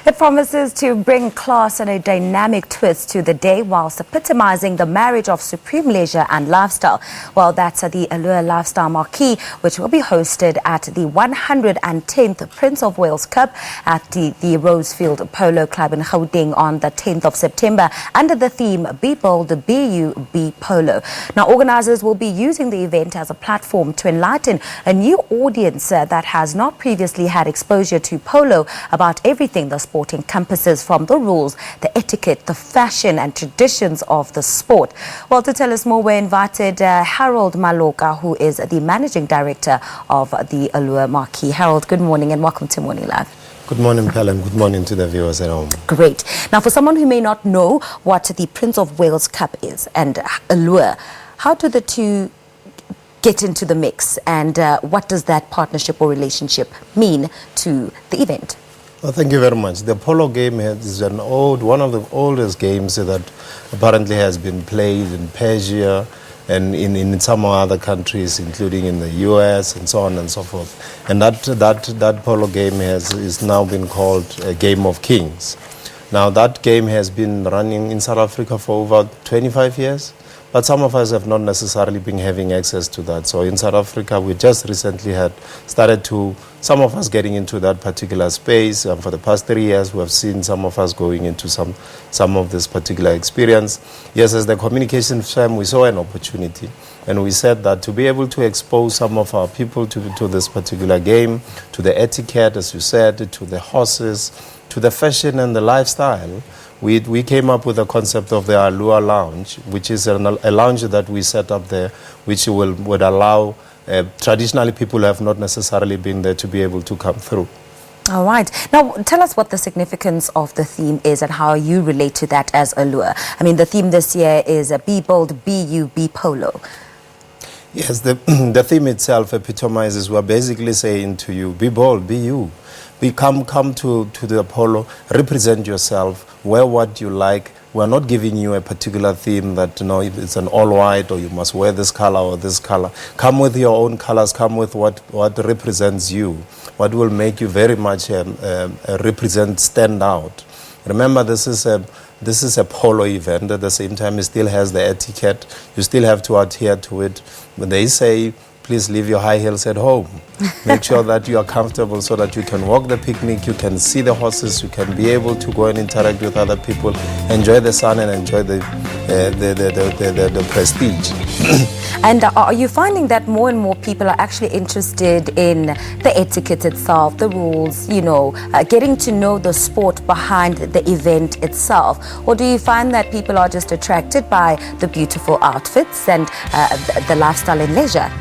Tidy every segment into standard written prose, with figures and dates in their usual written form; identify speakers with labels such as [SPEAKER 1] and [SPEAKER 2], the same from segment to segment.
[SPEAKER 1] It promises to bring class and a dynamic twist to the day whilst epitomizing the marriage of supreme leisure and lifestyle. Well, that's the Allure Lifestyle Marquee, which will be hosted at the 110th Prince of Wales Cup at the Rosefield Polo Club in Gauteng on the 10th of September under the theme Be Bold, Be You, Be Polo. Now, organisers will be using the event as a platform to enlighten a new audience that has not previously had exposure to polo about everything the sport encompasses, from the rules, the etiquette, the fashion and traditions of the sport. Well, to tell us more, we invited Harold Maloka, who is the Managing Director of the Allure Marquee. Harold, good morning and welcome to Morning Live.
[SPEAKER 2] Good morning, Helen. Good morning to the viewers at home.
[SPEAKER 1] Great. Now, for someone who may not know what the Prince of Wales Cup is and Allure, how do the two get into the mix, and what does that partnership or relationship mean to the event?
[SPEAKER 2] Well, thank you very much. The polo game is one of the oldest games that apparently has been played in Persia and in some other countries, including in the US and so on and so forth. And that polo game is now been called a Game of Kings. Now, that game has been running in South Africa for over 25 years. But some of us have not necessarily been having access to that. So in South Africa, we just recently had started to, some of us getting into that particular space. And for the past 3 years, we have seen some of us going into some of this particular experience. Yes, as the communication firm, we saw an opportunity. And we said that to be able to expose some of our people to this particular game, to the etiquette, as you said, to the horses, to the fashion and the lifestyle, we came up with the concept of the Allure Lounge, which is a lounge that we set up there, which would allow traditionally people who have not necessarily been there to be able to come through.
[SPEAKER 1] All right. Now, tell us what the significance of the theme is and how you relate to that as Allure. I mean, the theme this year is Be Bold, Be You, Be Polo.
[SPEAKER 2] Yes, the theme itself epitomizes, we're basically saying to you, be bold, be you. Come to the polo, represent yourself, wear what you like. We're not giving you a particular theme that, you know, it's an all white or you must wear this color or this color. Come with your own colors, come with what represents you, what will make you very much stand out. Remember, this is a polo event. At the same time, it still has the etiquette. You still have to adhere to it. But they say, please leave your high heels at home. Make sure that you are comfortable so that you can walk the picnic, you can see the horses, you can be able to go and interact with other people, enjoy the sun and enjoy the prestige.
[SPEAKER 1] And are you finding that more and more people are actually interested in the etiquette itself, the rules, you know, getting to know the sport behind the event itself? Or do you find that people are just attracted by the beautiful outfits and the lifestyle and leisure?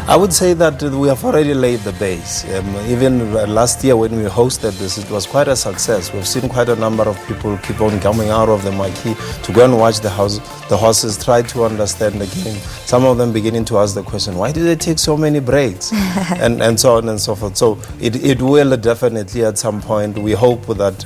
[SPEAKER 2] I would say that we have already laid the base. Even last year when we hosted this, it was quite a success. We've seen quite a number of people keep on coming out of the marquee to go and watch the horses, try to understand the game. Some of them beginning to ask the question, why do they take so many breaks? and so on and so forth. So it will definitely at some point, we hope that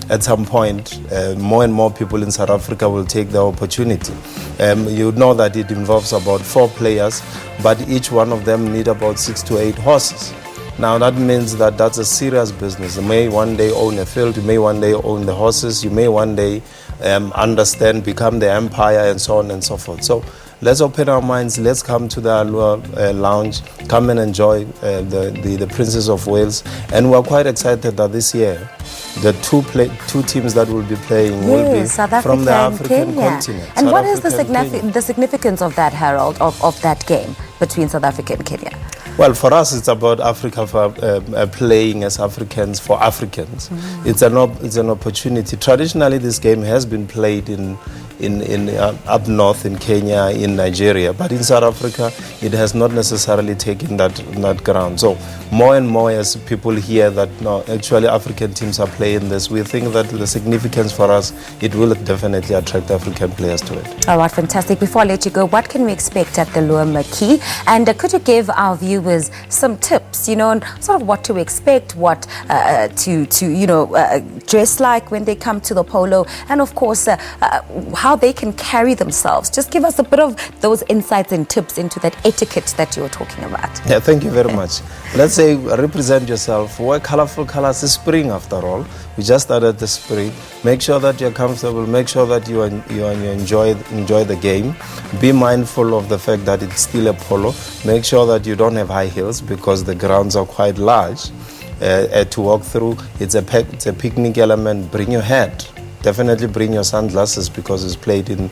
[SPEAKER 2] at some point, more and more people in South Africa will take the opportunity. You know that it involves about 4 players, but each one of them need about 6 to 8 horses. Now that means that that's a serious business. You may one day own a field, you may one day own the horses, you may one day understand, become the empire and so on and so forth. So let's open our minds, let's come to the Allure Lounge, come and enjoy the Princess of Wales. And we're quite excited that this year, the two teams that will be playing will be from the African continent.
[SPEAKER 1] And what is the significance of that, Harold, of that game between South Africa and Kenya?
[SPEAKER 2] Well, for us, it's about Africa playing as Africans for Africans. It's an opportunity. Traditionally, this game has been played in up north in Kenya, in Nigeria, but in South Africa, it has not necessarily taken that ground. So more and more as people hear that no, actually African teams are playing this, we think that the significance for us, it will definitely attract African players to it.
[SPEAKER 1] All right, fantastic. Before I let you go, what can we expect at the Allure Marquee? And could you give our viewers some tips, you know, on sort of what to expect, what to dress like when they come to the polo, and of course, how how they can carry themselves. Just give us a bit of those insights and tips into that etiquette that you were talking about.
[SPEAKER 2] Yeah, thank you very much. Let's say represent yourself. Wear colorful colors. It's spring after all. We just started the spring. Make sure that you're comfortable. Make sure that you enjoy the game. Be mindful of the fact that it's still a polo. Make sure that you don't have high heels because the grounds are quite large to walk through. It's a picnic element. Bring your hat. Definitely bring your sunglasses because it's played in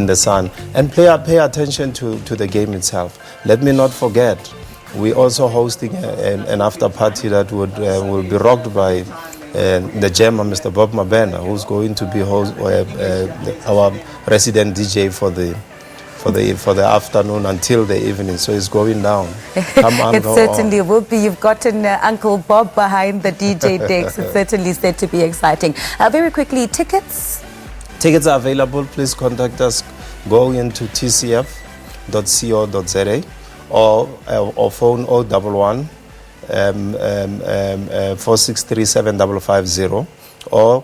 [SPEAKER 2] the sun. And pay attention to the game itself. Let me not forget, we're also hosting an after party that will be rocked by the gemma, Mr. Bob Mabena, who's going to be our resident DJ for the afternoon until the evening. So it's going down. Come on,
[SPEAKER 1] it certainly will be. You've gotten Uncle Bob behind the DJ decks. It's certainly said to be exciting. Very quickly, tickets?
[SPEAKER 2] Tickets are available. Please contact us. Go into tcf.co.za or phone 011 463 7550 or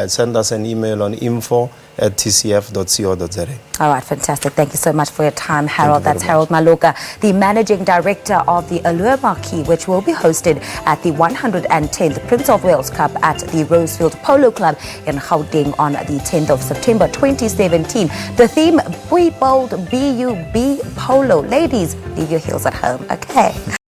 [SPEAKER 2] send us an email on info@tcf.co.za.
[SPEAKER 1] All right, fantastic. Thank you so much for your time, Harold. That's Harold Maloka, the Managing Director of the Allure Marquee, which will be hosted at the 110th Prince of Wales Cup at the Rosefield Polo Club in Gauteng on the 10th of September 2017. The theme, Be Bold, Be You, Be Polo. Ladies, leave your heels at home, okay?